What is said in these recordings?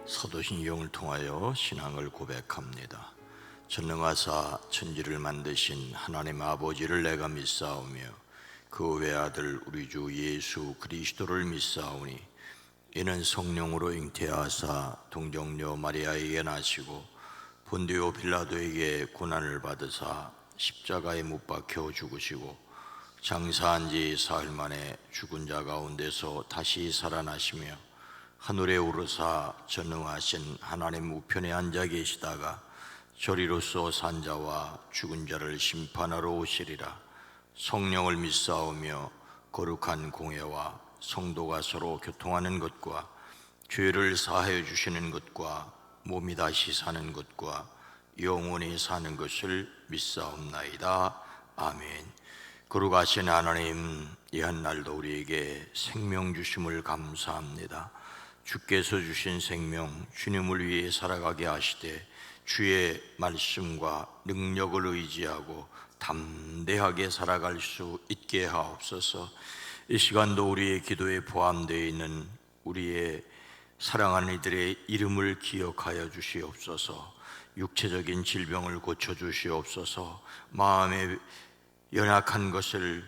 사도신경을 통하여 신앙을 고백합니다. 전능하사 천지를 만드신 하나님 아버지를 내가 믿사오며 그 외아들 우리 주 예수 그리스도를 믿사오니 이는 성령으로 잉태하사 동정녀 마리아에게 나시고 본디오 빌라도에게 고난을 받으사 십자가에 못 박혀 죽으시고 장사한 지 사흘 만에 죽은 자 가운데서 다시 살아나시며 하늘에 오르사 전능하신 하나님 우편에 앉아 계시다가 저리로서 산 자와 죽은 자를 심판하러 오시리라. 성령을 믿사오며 거룩한 공회와 성도가 서로 교통하는 것과 죄를 사하여 주시는 것과 몸이 다시 사는 것과 영원히 사는 것을 믿사옵나이다. 아멘. 거룩하신 하나님, 이 한날도 우리에게 생명 주심을 감사합니다. 주께서 주신 생명 주님을 위해 살아가게 하시되 주의 말씀과 능력을 의지하고 담대하게 살아갈 수 있게 하옵소서. 이 시간도 우리의 기도에 포함되어 있는 우리의 사랑하는 이들의 이름을 기억하여 주시옵소서. 육체적인 질병을 고쳐 주시옵소서. 마음의 연약한 것을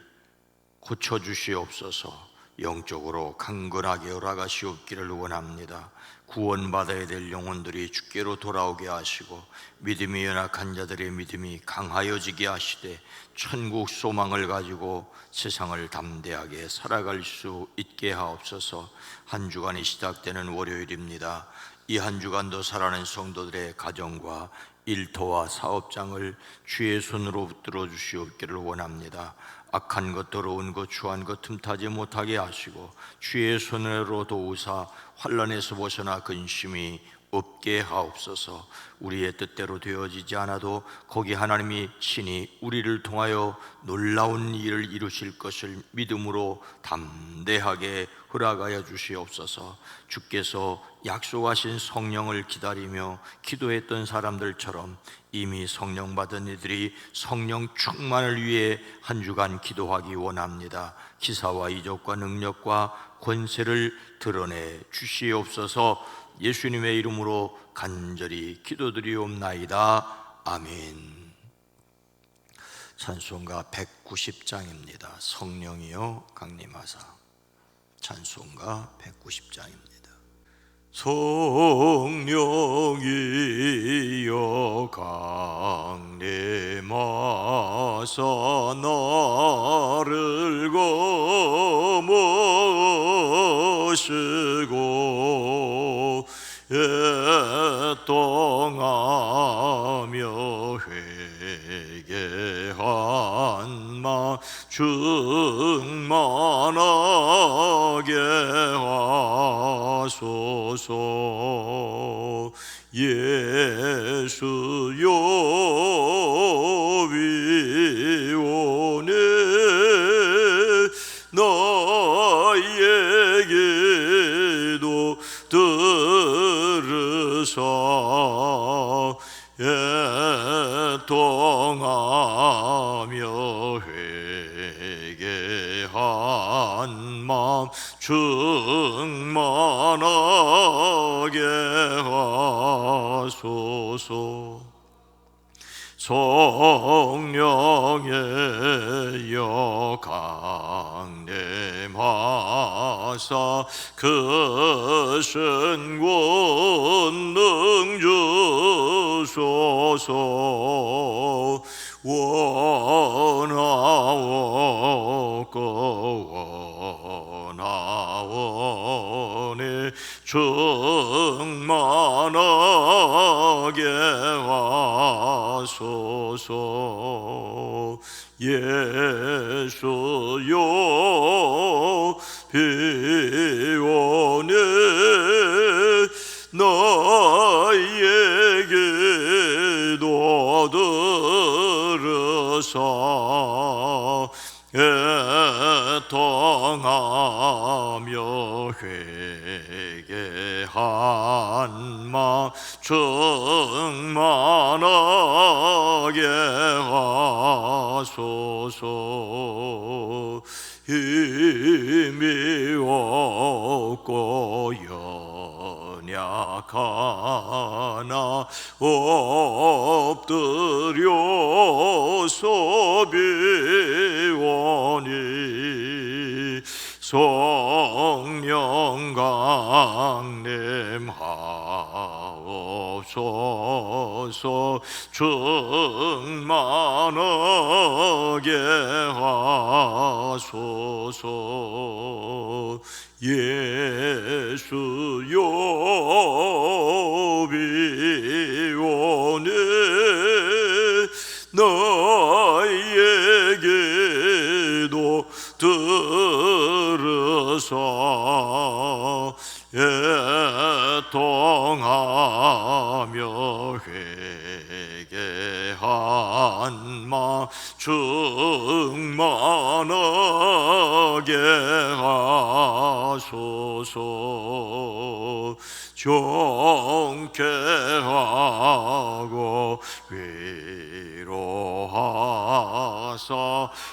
고쳐 주시옵소서. 영적으로 강건하게 열어가시옵기를 원합니다. 구원받아야 될 영혼들이 주께로 돌아오게 하시고 믿음이 연약한 자들의 믿음이 강하여지게 하시되 천국 소망을 가지고 세상을 담대하게 살아갈 수 있게 하옵소서. 한 주간이 시작되는 월요일입니다. 이 한 주간도 살아가는 성도들의 가정과 일터와 사업장을 주의 손으로 붙들어 주시옵기를 원합니다. 악한 것, 더러운 것, 추한 것 틈타지 못하게 하시고 주의 손으로 도우사 환난에서 벗어나 근심이 없게 하옵소서. 우리의 뜻대로 되어지지 않아도 거기 하나님이 친히 우리를 통하여 놀라운 일을 이루실 것을 믿음으로 담대하게 허락하여 주시옵소서. 주께서 약속하신 성령을 기다리며 기도했던 사람들처럼 이미 성령 받은 이들이 성령 충만을 위해 한 주간 기도하기 원합니다. 기사와 이적과 능력과 권세를 드러내 주시옵소서. 예수님의 이름으로 간절히 기도드리옵나이다. 아멘. 찬송가 190장입니다. 성령이여 강림하사. 찬송가 190장입니다. 성령이여 강림하사 나를 거머시고 애통하며 회개한 마 충만하게 하소서. 예수여 위원에 나의 기도 들으사 애통하며 회개한 마음 충만하게 하소서. 성령의 강림하사 크신 권능 주소서. 원하옵고 충만하게 하소서. 예수여 비원에 나의 기도 들으사 애통하며 회개한 마 충만하게 하소서. 힘이 없고 연 연약하나 엎드려서 비오니 성령 강림하옵소서. 충만하게 하소서. 예수여 비오니 나의 기도 들으사 애통하며 회개한 마 충만하게 하소서. 정케하고 위로하사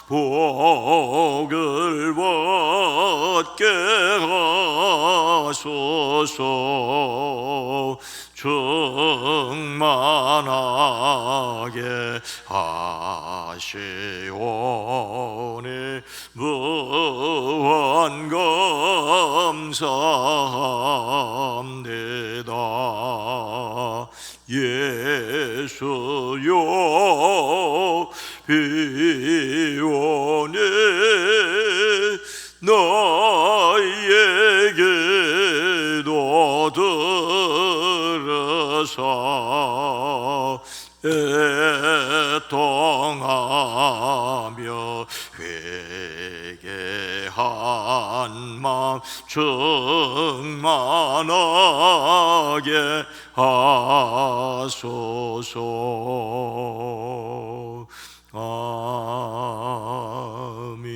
복을 받게 하소서. 충만하게 하시오니 무한 감사합니다. 예수여 비오니 나의 기도 들으사 애통하며 회개한 마음 충만하게 하소서. 아멘.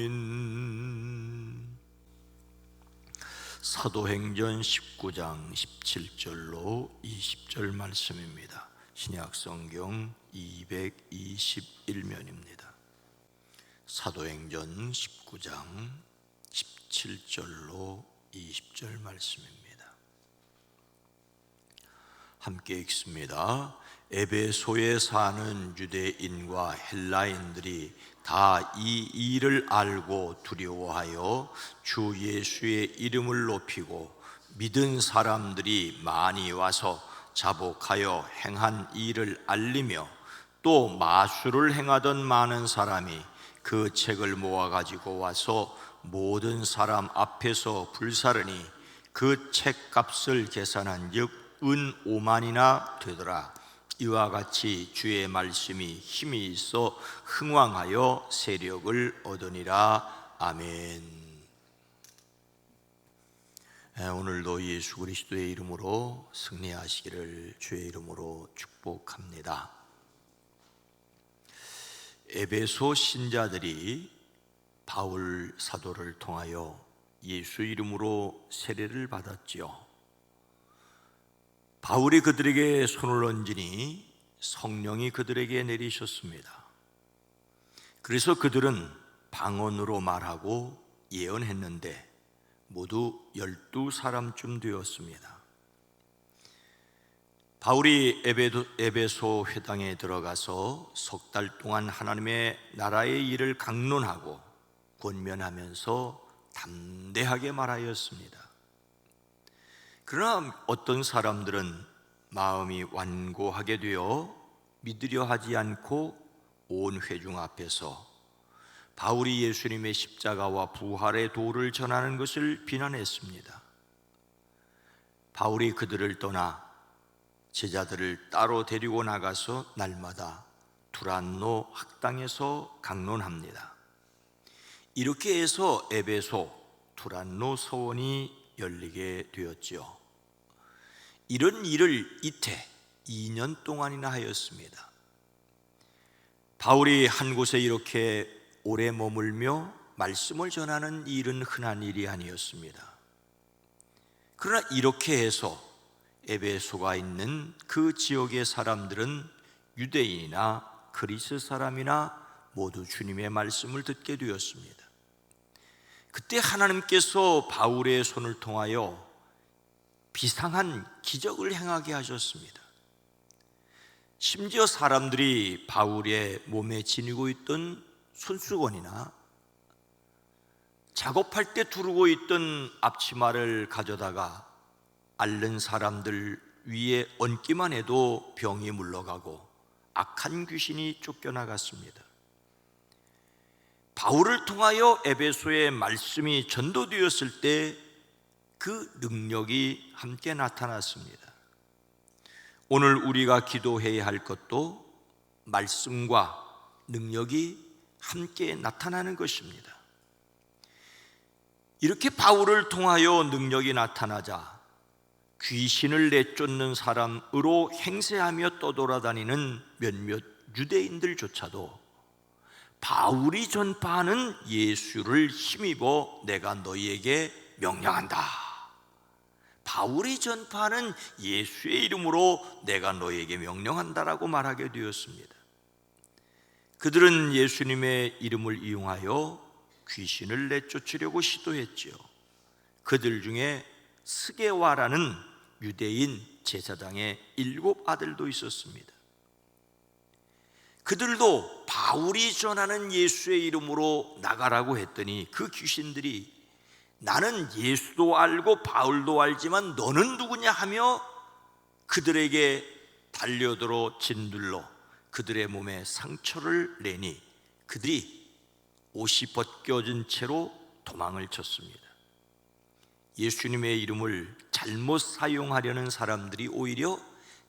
사도행전 19장 17절로 20절 말씀입니다. 신약성경 221면입니다. 사도행전 19장 17절로 20절 말씀입니다. 함께 읽습니다. 에베소에 사는 유대인과 헬라인들이 다 이 일을 알고 두려워하여 주 예수의 이름을 높이고 믿은 사람들이 많이 와서 자복하여 행한 일을 알리며 또 마술을 행하던 많은 사람이 그 책을 모아가지고 와서 모든 사람 앞에서 불사르니 그 책값을 계산한 즉 은 5만이나 되더라. 이와 같이 주의 말씀이 힘이 있어 흥왕하여 세력을 얻으니라. 아멘. 오늘도 예수 그리스도의 이름으로 승리하시기를 주의 이름으로 축복합니다. 에베소 신자들이 바울 사도를 통하여 예수 이름으로 세례를 받았지요. 바울이 그들에게 손을 얹으니 성령이 그들에게 내리셨습니다. 그래서 그들은 방언으로 말하고 예언했는데 모두 12사람쯤 되었습니다. 바울이 에베소 회당에 들어가서 석 달 동안 하나님의 나라의 일을 강론하고 권면하면서 담대하게 말하였습니다. 그러나 어떤 사람들은 마음이 완고하게 되어 믿으려 하지 않고 온 회중 앞에서 바울이 예수님의 십자가와 부활의 도를 전하는 것을 비난했습니다. 바울이 그들을 떠나 제자들을 따로 데리고 나가서 날마다 두란노 학당에서 강론합니다. 이렇게 해서 에베소 두란노 서원이 열리게 되었지요. 이런 일을 이태 2년 동안이나 하였습니다. 바울이 한 곳에 이렇게 오래 머물며 말씀을 전하는 일은 흔한 일이 아니었습니다. 그러나 이렇게 해서 에베소가 있는 그 지역의 사람들은 유대인이나 그리스 사람이나 모두 주님의 말씀을 듣게 되었습니다. 그때 하나님께서 바울의 손을 통하여 비상한 기적을 행하게 하셨습니다. 심지어 사람들이 바울의 몸에 지니고 있던 손수건이나 작업할 때 두르고 있던 앞치마를 가져다가 앓는 사람들 위에 얹기만 해도 병이 물러가고 악한 귀신이 쫓겨나갔습니다. 바울을 통하여 에베소의 말씀이 전도되었을 때 그 능력이 함께 나타났습니다. 오늘 우리가 기도해야 할 것도 말씀과 능력이 함께 나타나는 것입니다. 이렇게 바울을 통하여 능력이 나타나자 귀신을 내쫓는 사람으로 행세하며 떠돌아다니는 몇몇 유대인들조차도 바울이 전파하는 예수를 힘입어 내가 너희에게 명령한다, 바울이 전파하는 예수의 이름으로 내가 너희에게 명령한다라고 말하게 되었습니다. 그들은 예수님의 이름을 이용하여 귀신을 내쫓으려고 시도했지요. 그들 중에 스게와라는 유대인 제사장의 7 아들도 있었습니다. 그들도 바울이 전하는 예수의 이름으로 나가라고 했더니 그 귀신들이 나는 예수도 알고 바울도 알지만 너는 누구냐 하며 그들에게 달려들어 짓눌러 그들의 몸에 상처를 내니 그들이 옷이 벗겨진 채로 도망을 쳤습니다. 예수님의 이름을 잘못 사용하려는 사람들이 오히려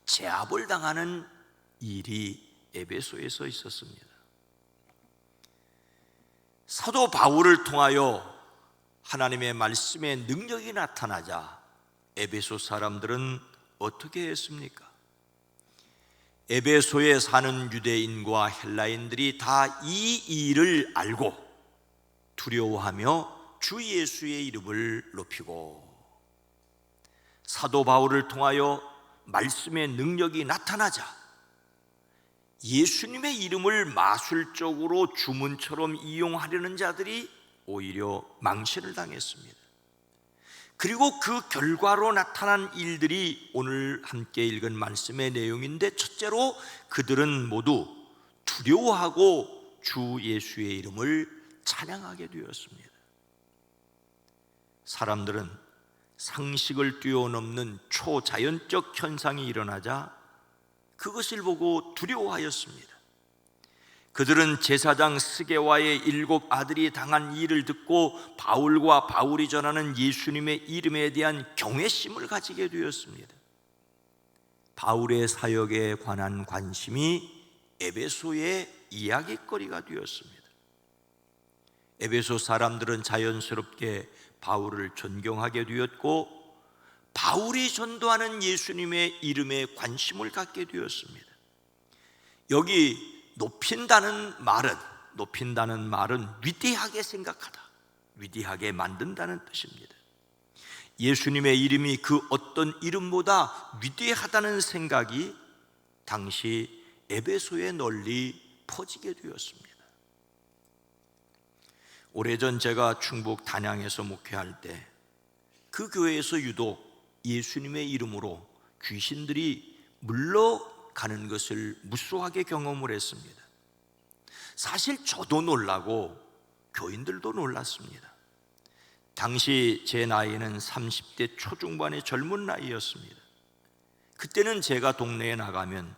제압을 당하는 일이 에베소에서 있었습니다. 사도 바울을 통하여 하나님의 말씀의 능력이 나타나자 에베소 사람들은 어떻게 했습니까? 에베소에 사는 유대인과 헬라인들이 다 이 일을 알고 두려워하며 주 예수의 이름을 높이고 사도 바울을 통하여 말씀의 능력이 나타나자 예수님의 이름을 마술적으로 주문처럼 이용하려는 자들이 오히려 망신을 당했습니다. 그리고 그 결과로 나타난 일들이 오늘 함께 읽은 말씀의 내용인데, 첫째로 그들은 모두 두려워하고 주 예수의 이름을 찬양하게 되었습니다. 사람들은 상식을 뛰어넘는 초자연적 현상이 일어나자 그것을 보고 두려워하였습니다. 그들은 제사장 스게와의 7 아들이 당한 일을 듣고 바울과 바울이 전하는 예수님의 이름에 대한 경외심을 가지게 되었습니다. 바울의 사역에 관한 관심이 에베소의 이야기거리가 되었습니다. 에베소 사람들은 자연스럽게 바울을 존경하게 되었고 바울이 전도하는 예수님의 이름에 관심을 갖게 되었습니다. 여기 높인다는 말은 위대하게 생각하다, 위대하게 만든다는 뜻입니다. 예수님의 이름이 그 어떤 이름보다 위대하다는 생각이 당시 에베소에 널리 퍼지게 되었습니다. 오래전 제가 충북 단양에서 목회할 때 그 교회에서 유독 예수님의 이름으로 귀신들이 물러가는 것을 무수하게 경험을 했습니다. 사실 저도 놀라고 교인들도 놀랐습니다. 당시 제 나이는 30대 초중반의 젊은 나이였습니다. 그때는 제가 동네에 나가면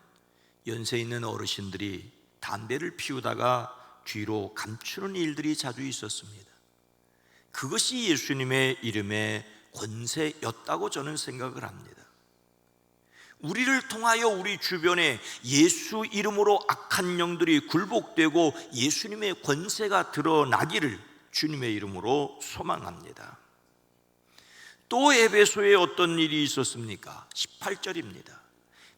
연세 있는 어르신들이 담배를 피우다가 뒤로 감추는 일들이 자주 있었습니다. 그것이 예수님의 이름의 권세였다고 저는 생각을 합니다. 우리를 통하여 우리 주변에 예수 이름으로 악한 영들이 굴복되고 예수님의 권세가 드러나기를 주님의 이름으로 소망합니다. 또 에베소에 어떤 일이 있었습니까? 18절입니다.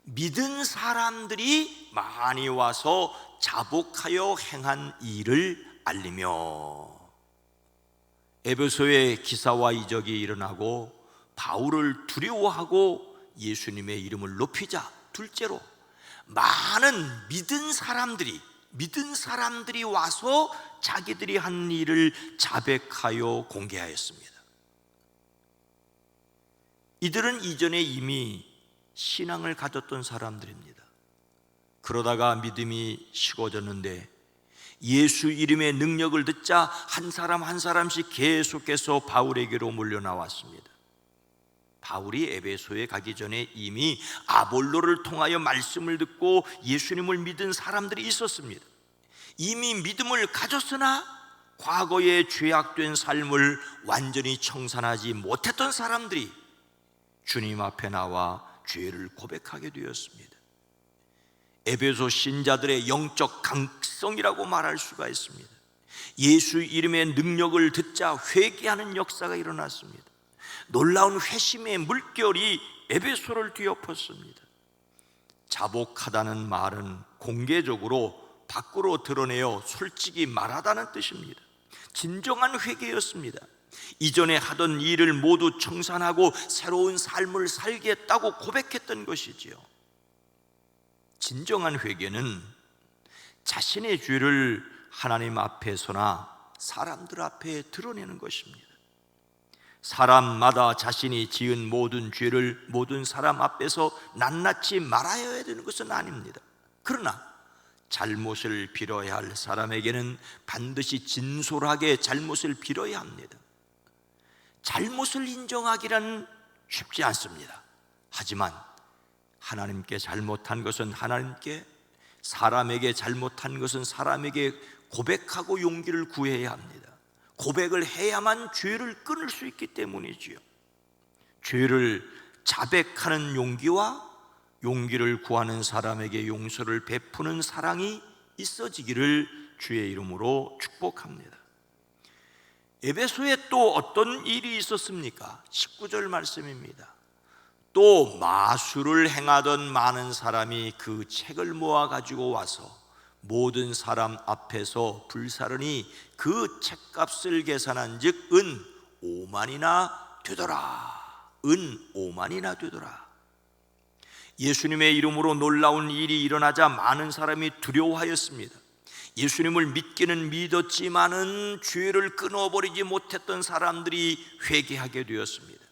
믿은 사람들이 많이 와서 자복하여 행한 일을 알리며, 에베소에 기사와 이적이 일어나고 바울을 두려워하고 예수님의 이름을 높이자, 둘째로 많은 믿은 사람들이 와서 자기들이 한 일을 자백하여 공개하였습니다. 이들은 이전에 이미 신앙을 가졌던 사람들입니다. 그러다가 믿음이 식어졌는데 예수 이름의 능력을 듣자 한 사람 한 사람씩 계속해서 바울에게로 몰려 나왔습니다. 바울이 에베소에 가기 전에 이미 아볼로를 통하여 말씀을 듣고 예수님을 믿은 사람들이 있었습니다. 이미 믿음을 가졌으나 과거의 죄악된 삶을 완전히 청산하지 못했던 사람들이 주님 앞에 나와 죄를 고백하게 되었습니다. 에베소 신자들의 영적 강성이라고 말할 수가 있습니다. 예수 이름의 능력을 듣자 회개하는 역사가 일어났습니다. 놀라운 회심의 물결이 에베소를 뒤엎었습니다. 자복하다는 말은 공개적으로 밖으로 드러내어 솔직히 말하다는 뜻입니다. 진정한 회개였습니다. 이전에 하던 일을 모두 청산하고 새로운 삶을 살겠다고 고백했던 것이지요. 진정한 회개는 자신의 죄를 하나님 앞에서나 사람들 앞에 드러내는 것입니다. 사람마다 자신이 지은 모든 죄를 모든 사람 앞에서 낱낱이 말하여야 되는 것은 아닙니다. 그러나 잘못을 빌어야 할 사람에게는 반드시 진솔하게 잘못을 빌어야 합니다. 잘못을 인정하기란 쉽지 않습니다. 하지만 하나님께 잘못한 것은 하나님께, 사람에게 잘못한 것은 사람에게 고백하고 용기를 구해야 합니다. 고백을 해야만 죄를 끊을 수 있기 때문이지요. 죄를 자백하는 용기와 용기를 구하는 사람에게 용서를 베푸는 사랑이 있어지기를 주의 이름으로 축복합니다. 에베소에 또 어떤 일이 있었습니까? 19절 말씀입니다. 또 마술을 행하던 많은 사람이 그 책을 모아 가지고 와서 모든 사람 앞에서 불사르니 그 책값을 계산한 즉 은 5만이나 되더라. 은 5만이나 되더라. 예수님의 이름으로 놀라운 일이 일어나자 많은 사람이 두려워하였습니다. 예수님을 믿기는 믿었지만은 죄를 끊어버리지 못했던 사람들이 회개하게 되었습니다.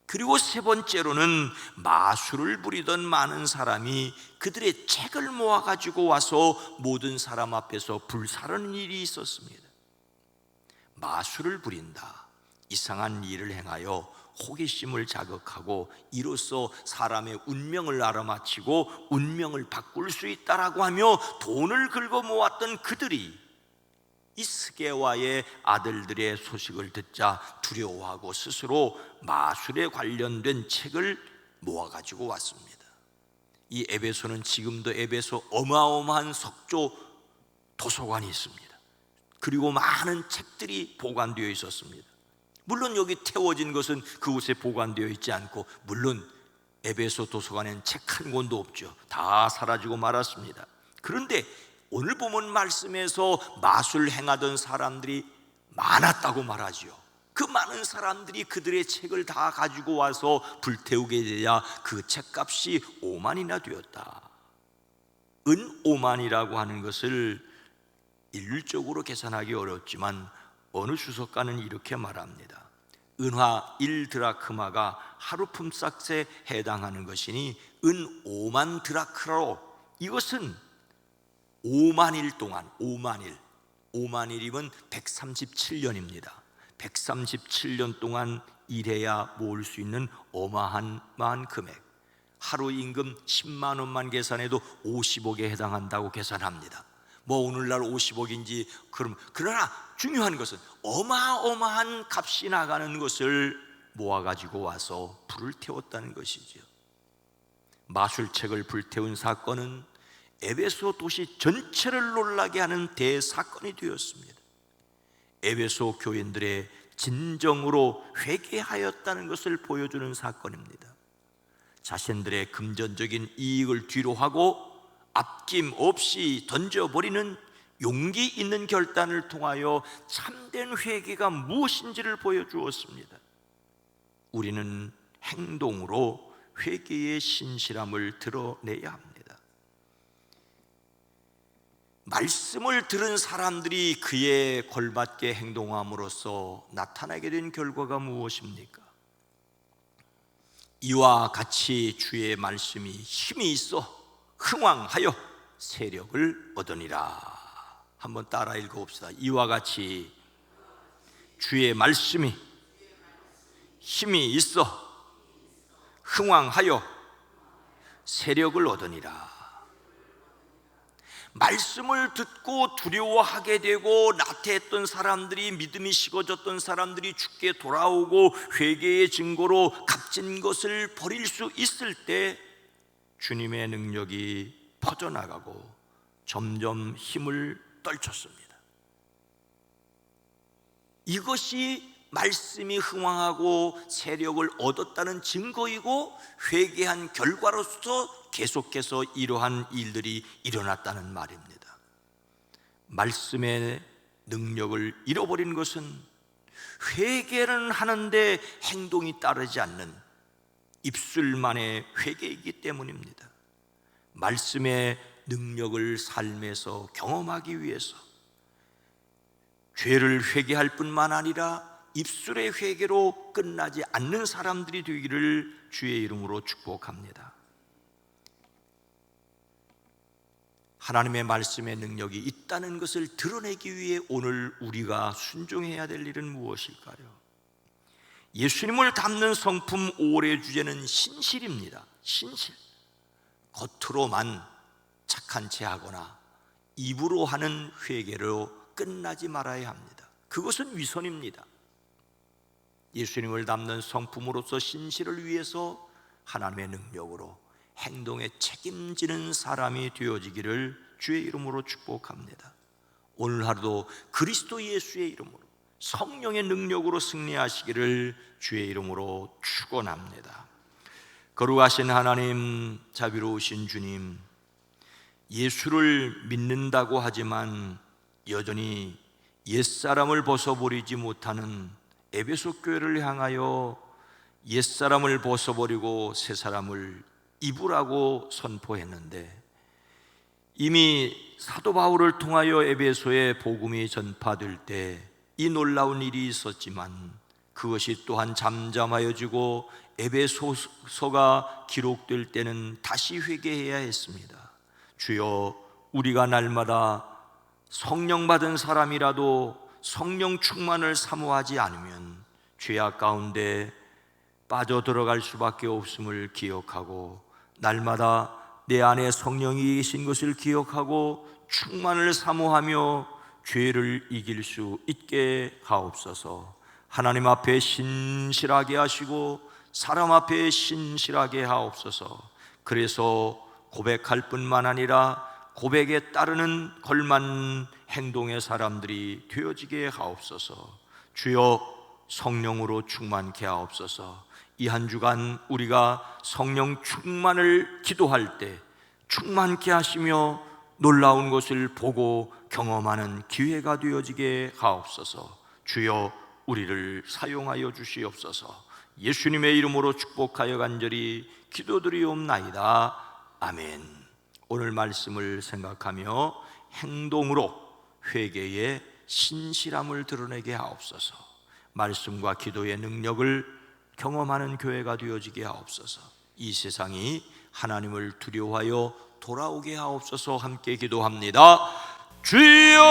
그리고 세 번째로는 마술을 부리던 많은 사람이 그들의 책을 모아가지고 와서 모든 사람 앞에서 불사르는 일이 있었습니다. 마술을 부린다, 이상한 일을 행하여 호기심을 자극하고 이로써 사람의 운명을 알아맞히고 운명을 바꿀 수 있다라고 하며 돈을 긁어 모았던 그들이 이 스게와의 아들들의 소식을 듣자 두려워하고 스스로 마술에 관련된 책을 모아가지고 왔습니다. 이 에베소는 지금도 에베소 어마어마한 석조 도서관이 있습니다. 그리고 많은 책들이 보관되어 있었습니다. 물론 여기 태워진 것은 그곳에 보관되어 있지 않고, 물론 에베소 도서관에는 책 한 권도 없죠. 다 사라지고 말았습니다. 그런데 오늘 보면 말씀에서 마술 행하던 사람들이 많았다고 말하지요. 그 많은 사람들이 그들의 책을 다 가지고 와서 불태우게 되자 그 책값이 5만이나 되었다. 은 5만이라고 하는 것을 일률적으로 계산하기 어렵지만 어느 주석가는 이렇게 말합니다. 은화 1드라크마가 하루 품삯에 해당하는 것이니 은 5만 드라크로, 이것은 5만일 동안 5만일이면 137년입니다. 137년 동안 일해야 모을 수 있는 어마한 금액. 하루 임금 10만 원만 계산해도 50억에 해당한다고 계산합니다. 뭐 오늘날 50억인지 그러나 중요한 것은 어마어마한 값이 나가는 것을 모아가지고 와서 불을 태웠다는 것이죠. 마술책을 불태운 사건은 에베소 도시 전체를 놀라게 하는 대사건이 되었습니다. 에베소 교인들의 진정으로 회개하였다는 것을 보여주는 사건입니다. 자신들의 금전적인 이익을 뒤로하고 아낌없이 던져버리는 용기 있는 결단을 통하여 참된 회개가 무엇인지를 보여주었습니다. 우리는 행동으로 회개의 신실함을 드러내야 합니다. 말씀을 들은 사람들이 그에 걸맞게 행동함으로써 나타나게 된 결과가 무엇입니까? 이와 같이 주의 말씀이 힘이 있어 흥왕하여 세력을 얻으니라. 한번 따라 읽어봅시다. 이와 같이 주의 말씀이 힘이 있어 흥왕하여 세력을 얻으니라. 말씀을 듣고 두려워하게 되고 나태했던 사람들이, 믿음이 식어졌던 사람들이 주께 돌아오고 회개의 증거로 값진 것을 버릴 수 있을 때 주님의 능력이 퍼져나가고 점점 힘을 떨쳤습니다. 이것이 말씀이 흥왕하고 세력을 얻었다는 증거이고 회개한 결과로서 계속해서 이러한 일들이 일어났다는 말입니다. 말씀의 능력을 잃어버린 것은 회개는 하는데 행동이 따르지 않는 입술만의 회개이기 때문입니다. 말씀의 능력을 삶에서 경험하기 위해서 죄를 회개할 뿐만 아니라 입술의 회개로 끝나지 않는 사람들이 되기를 주의 이름으로 축복합니다. 하나님의 말씀의 능력이 있다는 것을 드러내기 위해 오늘 우리가 순종해야 될 일은 무엇일까요? 예수님을 닮는 성품 5월의 주제는 신실입니다. 신실. 겉으로만 착한 체 하거나 입으로 하는 회개로 끝나지 말아야 합니다. 그것은 위선입니다. 예수님을 닮는 성품으로서 신실을 위해서 하나님의 능력으로 행동에 책임지는 사람이 되어지기를 주의 이름으로 축복합니다. 오늘 하루도 그리스도 예수의 이름으로 성령의 능력으로 승리하시기를 주의 이름으로 축원합니다. 거룩하신 하나님, 자비로우신 주님, 예수를 믿는다고 하지만 여전히 옛사람을 벗어버리지 못하는 에베소 교회를 향하여 옛사람을 벗어버리고 새사람을 입으라고 선포했는데, 이미 사도 바울을 통하여 에베소의 복음이 전파될 때 이 놀라운 일이 있었지만 그것이 또한 잠잠하여지고 에베소서가 기록될 때는 다시 회개해야 했습니다. 주여, 우리가 날마다 성령 받은 사람이라도 성령 충만을 사모하지 않으면 죄악 가운데 빠져들어갈 수밖에 없음을 기억하고, 날마다 내 안에 성령이 계신 것을 기억하고 충만을 사모하며 죄를 이길 수 있게 하옵소서. 하나님 앞에 신실하게 하시고 사람 앞에 신실하게 하옵소서. 그래서 고백할 뿐만 아니라 고백에 따르는 걸맞는 행동의 사람들이 되어지게 하옵소서. 주여, 성령으로 충만케 하옵소서. 이 한 주간 우리가 성령 충만을 기도할 때 충만케 하시며 놀라운 것을 보고 경험하는 기회가 되어지게 하옵소서. 주여, 우리를 사용하여 주시옵소서. 예수님의 이름으로 축복하여 간절히 기도드리옵나이다. 아멘. 오늘 말씀을 생각하며 행동으로 회개의 신실함을 드러내게 하옵소서. 말씀과 기도의 능력을 경험하는 교회가 되어지게 하옵소서. 이 세상이 하나님을 두려워하여 돌아오게 하옵소서. 함께 기도합니다. 주여!